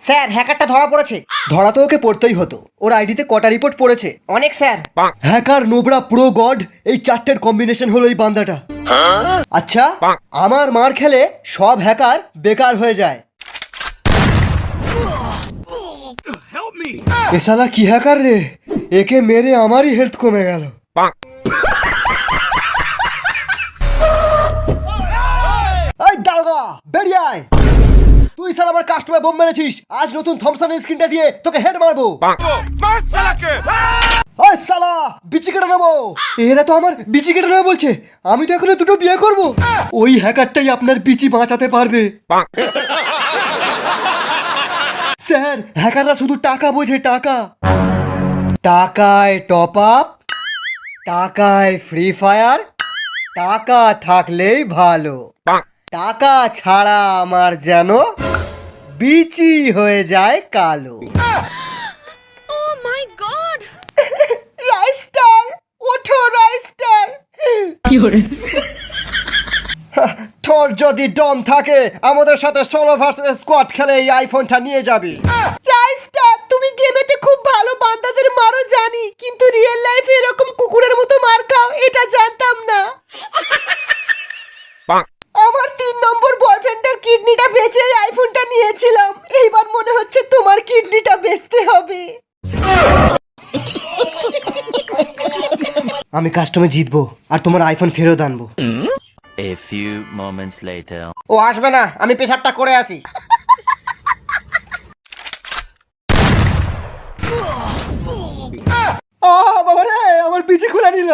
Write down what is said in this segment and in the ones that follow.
Sir হ্যাকারটা ধরা পড়েছে। ধরা তো ওকে পড়তেই হতো, ওর আইডিতে কটা রিপোর্ট পড়েছে? অনেক sir. Hacker, Nubra, pro, god, এই চারটের কম্বিনেশন হলো এই বান্দাটা। আচ্ছা, আমার মার খেলে সব হ্যাকার বেকার হয়ে যায়। এ শালা কি হ্যাকার রে, একে মেরে আমারই হেলথ কমে গেল। এই দারোগা, বেরিয়ে আয়। তুই শালা আমার কাস্টমার বোম মেরেছিস, আজ নতুন থমসনের স্ক্রিনটা দিয়ে তোকে হেড মারবো। ওই শালা, বিচি কেটে নেবো। এরা তো আমার বিচি কেটে নেবে বলছে, আমি তো এখনো দুটো বিয়ে করব। ওই হ্যাকারটাই আপনার বিচি বাঁচাতে পারবে। স্যার, হ্যাকাররা শুধু টাকা বোঝে, টাকা। টাকায় টপ আপ, টাকায় ফ্রি ফায়ার, টাকা থাকলেই ভালো। টাকা ছাড়া আমার যেন বিচি হয়ে যায় কালো। Oh my god! রাইস্টার, ওঠো রাইস্টার। তোর যদি দম থাকে আমাদের সাথে সোলো ভার্সেস স্কোয়াড খেলে এই আইফোনটা নিয়ে যাবি। রাইস্টার, তুমি গেমেতে খুব ভালো বান্দাদের মারো জানি, কিন্তু রিয়েল লাইফে এরকম কুকুরের মতো মার খাও এটা জানতাম না। আমার 3 নম্বর বয়ফ্রেন্ডের কিডনিটা বেচে এই আইফোনটা নিয়েছিলাম, এইবার মনে হচ্ছে তোমার কিডনিটা বেচতে হবে। আমি কাস্টমে জিতবো আর তোমার আইফোন ফেরত আনবো। A few moments later. ও আসবে না, আমি পেশাবটা করে আসি। বাবা রে, আমার বিচি খুলে নিল।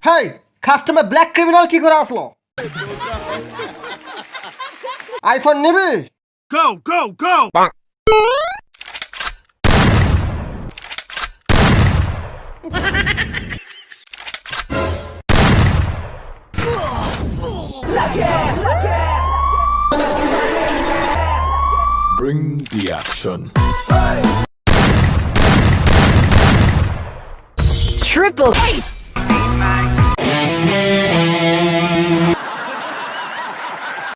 হেই, কাস্টমে ব্ল্যাক ক্রিমিনাল কি করে আসলো? আইফোন নিবি? Go, go, go! Bring the action. Triple ace!